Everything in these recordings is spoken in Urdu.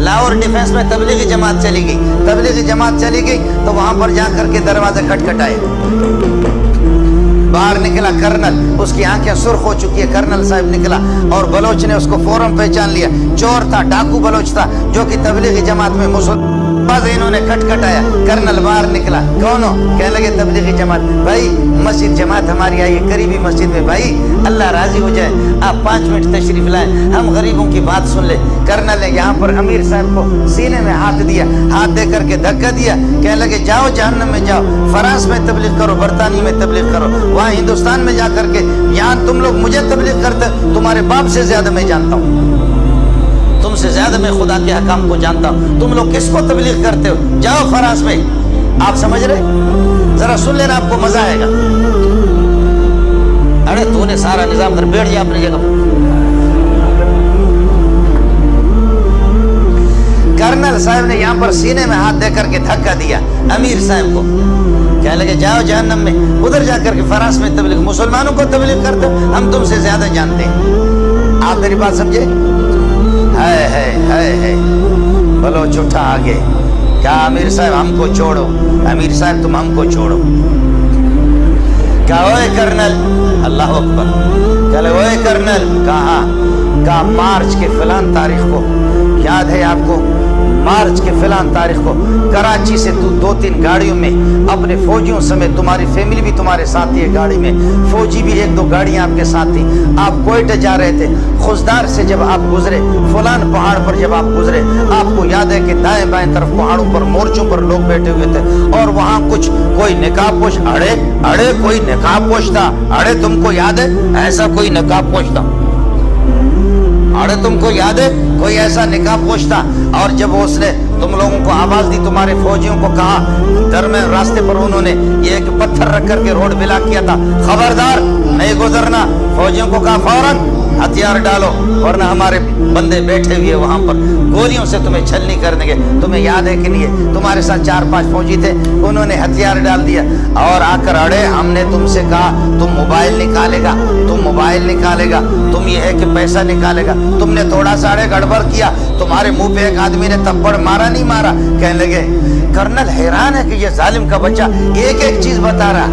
لاہور ڈیفنس میں تبلیغی جماعت چلی گئی، تبلیغی جماعت چلی گئی تو وہاں پر جا کر کے دروازے کھٹکھٹائے، باہر نکلا کرنل، اس کی آنکھیں سرخ ہو چکی ہے، کرنل صاحب نکلا اور بلوچ نے اس کو فوراً پہچان لیا، چور تھا، ڈاکو بلوچ تھا جو کہ تبلیغی جماعت میں انہوں نے کھٹکھٹایا، کرنل باہر نکلا، کون ہو؟ کہنے لگے تبلیغی جماعت۔ بھائی مسجد جماعت ہماری آئی ہے قریبی مسجد میں، بھائی اللہ راضی ہو جائے آپ 5 منٹ تشریف لائیں، ہم غریبوں کی بات سن لیں۔ کرنل نے یہاں پر امیر صاحب کو سینے میں ہاتھ دیا، ہاتھ دے کر کے دھکا دیا، کہنے لگے جاؤ جہنم میں جاؤ، فرانس میں تبلیغ کرو، برطانیہ میں تبلیغ کرو، وہاں ہندوستان میں جا کر کے، یہاں تم لوگ مجھے تبلیغ کرتے، تمہارے باپ سے زیادہ میں جانتا ہوں، تم سے زیادہ میں خدا کے حکام کو جانتا ہوں، تم لوگ کس کو تبلیغ کرتے ہو؟ جاؤ فرانس میں۔ آپ سمجھ رہے؟ ذرا سن لینا، آپ کو مزہ آئے گا۔ ارے تو نے سارا نظام کر بیٹھ جا اپنی جگہ پر۔ کرنل صاحب نے یہاں پر سینے میں ہاتھ دے کر کے دھکا دیا امیر صاحب کو، کہنے لگے جاؤ جہنم میں، ادھر جا کر کے فرانس میں تبلیغ، مسلمانوں کو تبلیغ کرتے ہو، ہم تم سے زیادہ جانتے ہیں۔ آپ میری بات سمجھے؟ ہے بلوچ اٹھا آگے، کیا امیر صاحب ہم کو چھوڑو، امیر صاحب تم ہم کو چھوڑو، کیا ہوئے کرنل؟ اللہ اکبر، کہلے ہوئے کرنل، کہا مارچ کے فلان تاریخ کو، یاد ہے آپ کو؟ مارچ کے فلان تاریخ کو کراچی سے تو 2-3 گاڑیوں میں اپنے فوجیوں سمیت، تمہاری فیملی بھی تمہارے ساتھ تھی گاڑی میں، فوجی بھی 1-2 گاڑیاں آپ کے ساتھ تھی، آپ کوئٹہ جا رہے تھے، خزدار سے جب آپ گزرے، فلان پہاڑ پر جب آپ گزرے، آپ کو یاد ہے کہ دائیں بائیں طرف پہاڑوں پر مورچوں پر لوگ بیٹھے ہوئے تھے، اور وہاں کچھ کوئی نقاب پوش، اڑے کوئی نقاب پوش تھا، اڑے تم کو یاد ہے ایسا کوئی نقاب پوش تھا؟ اڑے تم کو یاد ہے کوئی ایسا نقاب پوش تھا؟ اور جب اس نے تم لوگوں کو آواز دی، تمہارے فوجیوں کو کہا، درمیان راستے پر انہوں نے یہ ایک پتھر رکھ کر کے روڈ بلاک کیا تھا، خبردار نہیں گزرنا، فوجیوں کو کہا فوراً ہتھیار ڈالو ورنہ ہمارے بندے بیٹھے ہوئے وہاں پر گولیوں سے تمہیں چھلنی کر دیں گے۔ تمہیں یاد ہے کہ نہیں ہے؟ تمہارے ساتھ 4-5 فوجی تھے، انہوں نے ہتھیار ڈال دیا اور آ کر اڑے، ہم نے تم سے کہا تم موبائل نکالے گا، تم موبائل نکالے گا، تم یہ ہے کہ پیسہ نکالے گا، تم نے تھوڑا سا اڑے گڑبڑ کیا، تمہارے منہ پہ ایک آدمی نے تھپڑ مارا نہیں مارا؟ کہنے لگے کرنل حیران ہے کہ یہ ظالم کا بچہ ایک چیز بتا رہا،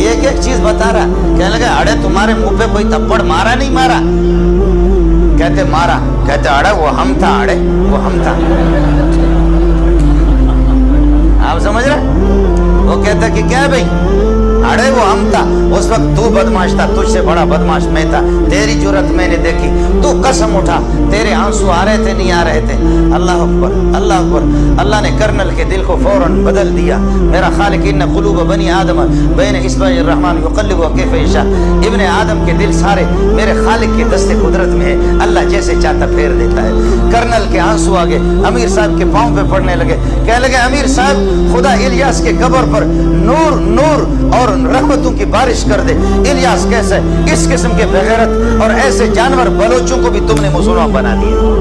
ایک چیز بتا رہا، کہنے لگے اڑے تمہارے منہ پہ کوئی تھپڑ مارا نہیں مارا؟ کہتے مارا، کہتے اڑے وہ ہم تھا، اڑے وہ ہم تھا۔ آپ سمجھ رہے؟ وہ کہتا کہ کیا بھائی؟ اڑے وہ ہم تھا، اس وقت تو بدماش تھا، تجھ سے بڑا بدماش میں تھا، تیری جرت میں نے دیکھی، تو قسم اٹھا، تیرے آنسو آ رہے تھے نہیں آ رہے تھے؟ اللہ اکبر، اللہ اکبر۔ اللہ نے کرنل کے دل کو فوراً بدل دیا۔ میرا خالق ان قلوب بنی آدم بین اصبع الرحمن یقلبها کیف یشاء، ابن آدم کے دل سارے میرے خالق کے دست قدرت میں ہے، اللہ جیسے چاہتا پھیر دیتا ہے۔ کرنل کے آنسو آگے امیر صاحب کے پاؤں پہ پڑنے لگے، کہنے لگے امیر صاحب خدا الیاس کے قبر پر نور نور اور رحمتوں کی بارش کر دے۔ الیاس کیسے؟ اس قسم کے بغیرت اور ایسے جانور بلوچوں کو بھی تم نے مسلمان بنا دیا،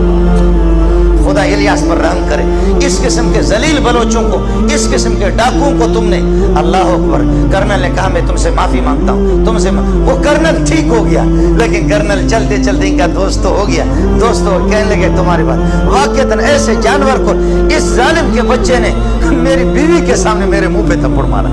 خدا الیاس پر رحم کرے۔ اس قسم کے ذلیل بلوچوں کو، اس قسم کے ڈاکوؤں کو تم نے، اللہ اکبر۔ کرنل نے کہا میں تم سے معافی مانگتا ہوں، تم سے وہ کرنل ٹھیک ہو گیا، لیکن کرنل چلتے چلتے ان کا دوست ہو گیا، دوست ہو کہنے لگے تمہاری بات واقعتاً ایسے جانور کو اس ظالم کے بچے نے میری بیوی کے سامنے میرے منہ پہ تھپڑ مارا،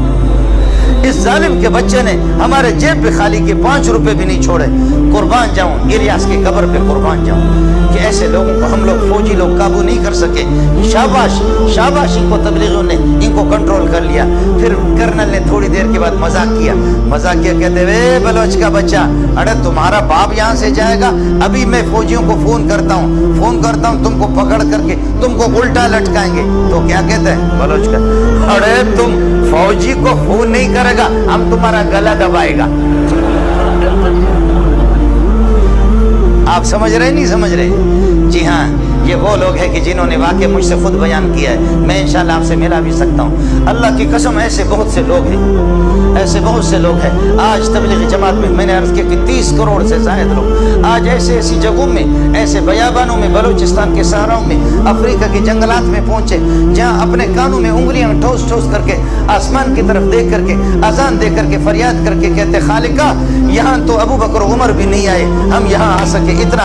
اس ظالم کے بچے نے ہمارے جیب پہ خالی کے 5 روپے بھی نہیں چھوڑے۔ قربان جاؤں الیاس کی قبر پہ، قربان جاؤں کہ ایسے لوگوں کو ہم لوگ فوجی لوگ قابو نہیں کر سکے۔ شاباش شاباش، ان کو تبلیغیوں نے ان کو کنٹرول کر لیا۔ پھر کرنل نے تھوڑی دیر کے بعد مذاق کیا، کہتے اے بلوچ کا بچہ، اڑے تمہارا باپ یہاں سے جائے گا، ابھی میں فوجیوں کو فون کرتا ہوں تم کو پکڑ کر کے تم کو الٹا لٹکائیں گے۔ تو کیا کہتے ہیں بلوچ کا؟ اڑے تم فوجی کو فون نہیں کرے گا، ہم تمہارا گلا دبائے گا۔ آپ سمجھ رہے نہیں سمجھ رہے؟ جی ہاں، یہ وہ لوگ ہیں کہ جنہوں نے واقعہ مجھ سے خود بیان کیا ہے، میں انشاءاللہ آپ سے ملا بھی سکتا ہوں۔ اللہ کی قسم ایسے بہت سے لوگ ہیں، ایسے بہت سے لوگ ہیں۔ آج تبلیغی جماعت میں نے عرض کیا کہ 30 کروڑ سے زائد لوگ آج ایسی جگہوں میں، ایسے بیابانوں میں، بلوچستان کے صحراؤں میں، افریقہ کے جنگلات میں پہنچے، جہاں اپنے کانوں میں انگلیاں ٹھوس ٹھوس کر کے آسمان کی طرف دیکھ کر کے اذان دے کر کے فریاد کر کے کہتے خالقہ یہاں تو ابو بکر عمر بھی نہیں آئے، ہم یہاں آ سکے، اتنا